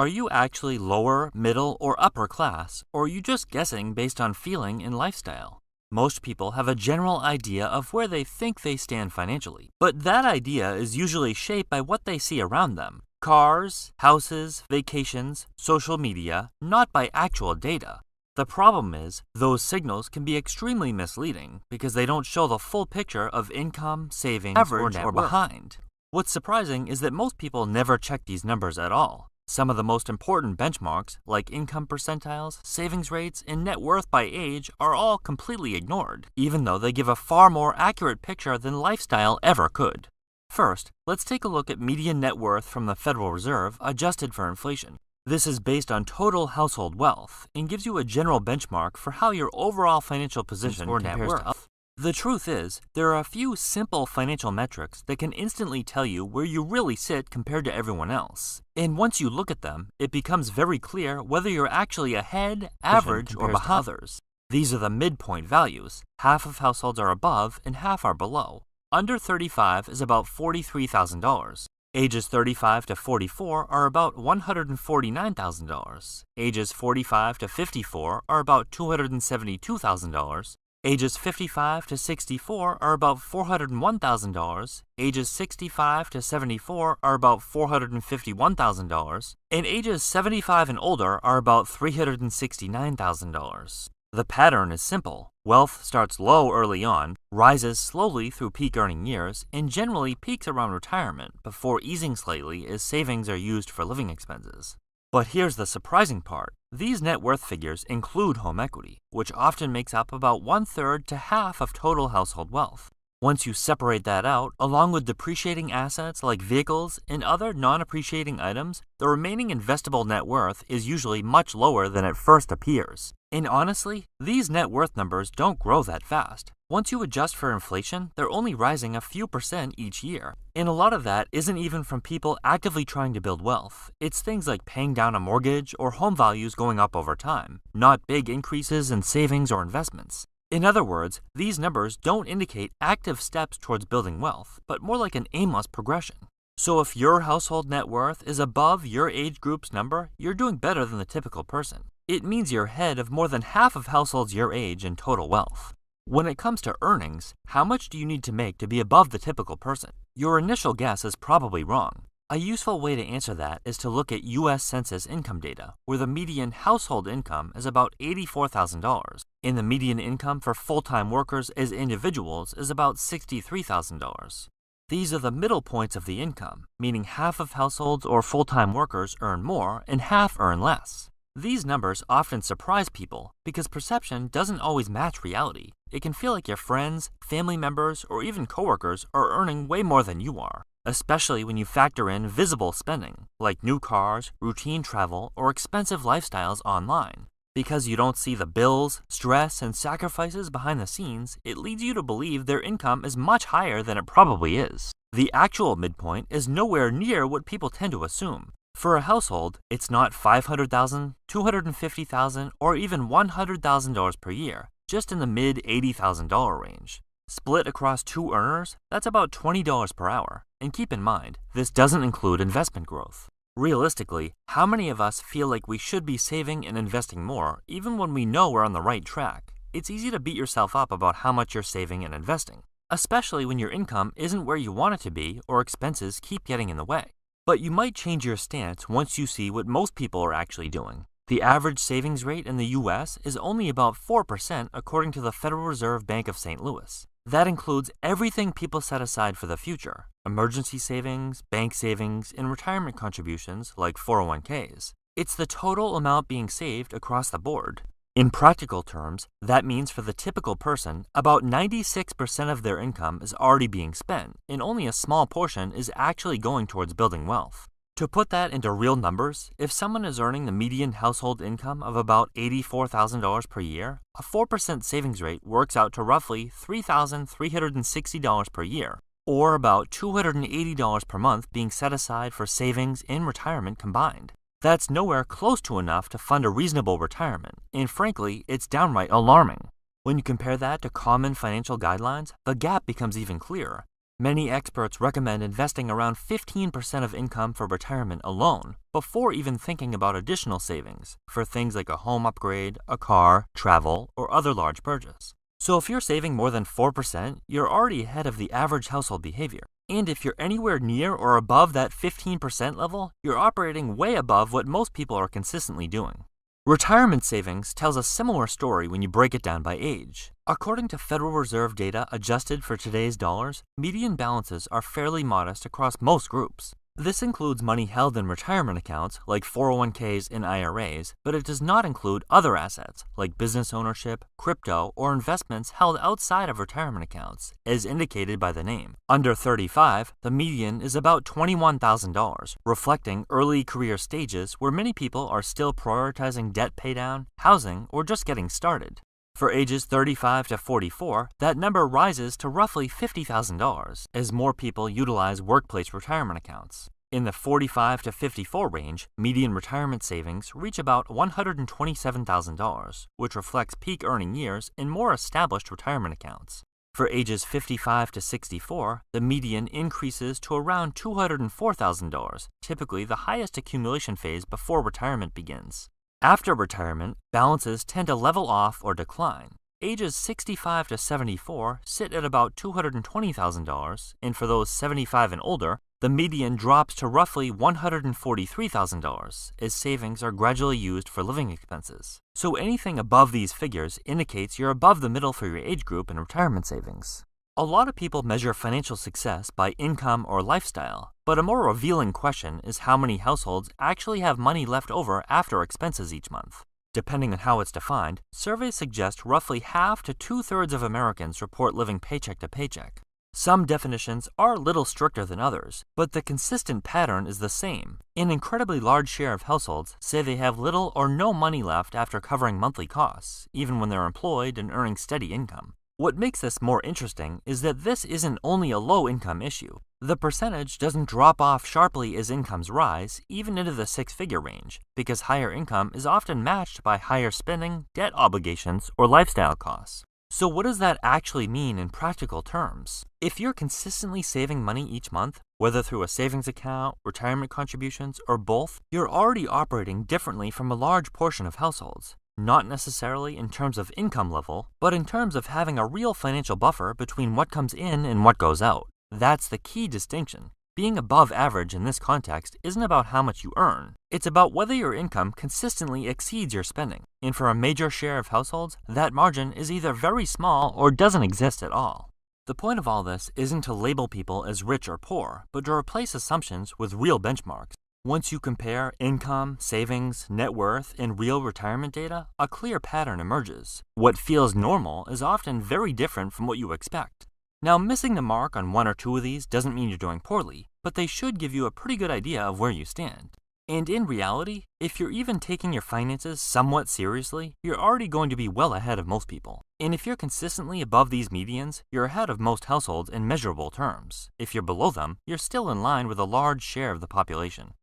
Are you actually lower, middle, or upper class, or are you just guessing based on feeling and lifestyle? Most people have a general idea of where they think they stand financially, but that idea is usually shaped by what they see around them. Cars, houses, vacations, social media, not by actual data. The problem is, those signals can be extremely misleading because they don't show the full picture of income, savings, average, or behind. What's surprising is that most people never check these numbers at all. Some of the most important benchmarks, like income percentiles, savings rates, and net worth by age, are all completely ignored, even though they give a far more accurate picture than lifestyle ever could. First, let's take a look at median net worth from the Federal Reserve adjusted for inflation. This is based on total household wealth and gives you a general benchmark for how your overall financial position compares to others. The truth is, there are a few simple financial metrics that can instantly tell you where you really sit compared to everyone else. And once you look at them, it becomes very clear whether you're actually ahead, average, or behind others. These are the midpoint values. Half of households are above and half are below. Under 35 is about $43,000. Ages 35 to 44 are about $149,000. Ages 45 to 54 are about $272,000. Ages 55 to 64 are about $401,000, ages 65 to 74 are about $451,000, and ages 75 and older are about $369,000. The pattern is simple. Wealth starts low early on, rises slowly through peak earning years, and generally peaks around retirement before easing slightly as savings are used for living expenses. But here's the surprising part. These net worth figures include home equity, which often makes up about 1/3 to half of total household wealth. Once you separate that out, along with depreciating assets like vehicles and other non-appreciating items, the remaining investable net worth is usually much lower than it first appears. And honestly, these net worth numbers don't grow that fast. Once you adjust for inflation, they're only rising a few percent each year. And a lot of that isn't even from people actively trying to build wealth. It's things like paying down a mortgage or home values going up over time, not big increases in savings or investments. In other words, these numbers don't indicate active steps towards building wealth, but more like an aimless progression. So if your household net worth is above your age group's number, you're doing better than the typical person. It means you're ahead of more than half of households your age in total wealth. When it comes to earnings, how much do you need to make to be above the typical person? Your initial guess is probably wrong. A useful way to answer that is to look at U.S. Census income data, where the median household income is about $84,000, and the median income for full-time workers as individuals is about $63,000. These are the middle points of the income, meaning half of households or full-time workers earn more and half earn less. These numbers often surprise people because perception doesn't always match reality. It can feel like your friends, family members, or even coworkers are earning way more than you are, especially when you factor in visible spending, like new cars, routine travel, or expensive lifestyles online. Because you don't see the bills, stress, and sacrifices behind the scenes, it leads you to believe their income is much higher than it probably is. The actual midpoint is nowhere near what people tend to assume. For a household, it's not $500,000, $250,000, or even $100,000 per year, just in the mid-$80,000 range. Split across two earners, that's about $20 per hour. And keep in mind, this doesn't include investment growth. Realistically, how many of us feel like we should be saving and investing more, even when we know we're on the right track? It's easy to beat yourself up about how much you're saving and investing, especially when your income isn't where you want it to be or expenses keep getting in the way. But you might change your stance once you see what most people are actually doing. The average savings rate in the U.S. is only about 4% according to the Federal Reserve Bank of St. Louis. That includes everything people set aside for the future: emergency savings, bank savings, and retirement contributions like 401ks. It's the total amount being saved across the board. In practical terms, that means for the typical person, about 96% of their income is already being spent, and only a small portion is actually going towards building wealth. To put that into real numbers, if someone is earning the median household income of about $84,000 per year, a 4% savings rate works out to roughly $3,360 per year, or about $280 per month being set aside for savings and retirement combined. That's nowhere close to enough to fund a reasonable retirement, and frankly, it's downright alarming. When you compare that to common financial guidelines, the gap becomes even clearer. Many experts recommend investing around 15% of income for retirement alone, before even thinking about additional savings for things like a home upgrade, a car, travel, or other large purchase. So if you're saving more than 4%, you're already ahead of the average household behavior. And if you're anywhere near or above that 15% level, you're operating way above what most people are consistently doing. Retirement savings tells a similar story when you break it down by age. According to Federal Reserve data adjusted for today's dollars, median balances are fairly modest across most groups. This includes money held in retirement accounts like 401ks and IRAs, but it does not include other assets like business ownership, crypto, or investments held outside of retirement accounts, as indicated by the name. Under 35, the median is about $21,000, reflecting early career stages where many people are still prioritizing debt paydown, housing, or just getting started. For ages 35 to 44, that number rises to roughly $50,000 as more people utilize workplace retirement accounts. In the 45 to 54 range, median retirement savings reach about $127,000, which reflects peak earning years in more established retirement accounts. For ages 55 to 64, the median increases to around $204,000, typically the highest accumulation phase before retirement begins. After retirement, balances tend to level off or decline. Ages 65 to 74 sit at about $220,000, and for those 75 and older, the median drops to roughly $143,000 as savings are gradually used for living expenses. So anything above these figures indicates you're above the middle for your age group in retirement savings. A lot of people measure financial success by income or lifestyle, but a more revealing question is how many households actually have money left over after expenses each month. Depending on how it's defined, surveys suggest roughly half to two-thirds of Americans report living paycheck to paycheck. Some definitions are a little stricter than others, but the consistent pattern is the same. An incredibly large share of households say they have little or no money left after covering monthly costs, even when they're employed and earning steady income. What makes this more interesting is that this isn't only a low-income issue. The percentage doesn't drop off sharply as incomes rise, even into the six-figure range, because higher income is often matched by higher spending, debt obligations, or lifestyle costs. So what does that actually mean in practical terms? If you're consistently saving money each month, whether through a savings account, retirement contributions, or both, you're already operating differently from a large portion of households. Not necessarily in terms of income level, but in terms of having a real financial buffer between what comes in and what goes out. That's the key distinction. Being above average in this context isn't about how much you earn. It's about whether your income consistently exceeds your spending. And for a major share of households, that margin is either very small or doesn't exist at all. The point of all this isn't to label people as rich or poor, but to replace assumptions with real benchmarks. Once you compare income, savings, net worth, and real retirement data, a clear pattern emerges. What feels normal is often very different from what you expect. Now, missing the mark on one or two of these doesn't mean you're doing poorly, but they should give you a pretty good idea of where you stand. And in reality, if you're even taking your finances somewhat seriously, you're already going to be well ahead of most people. And if you're consistently above these medians, you're ahead of most households in measurable terms. If you're below them, you're still in line with a large share of the population.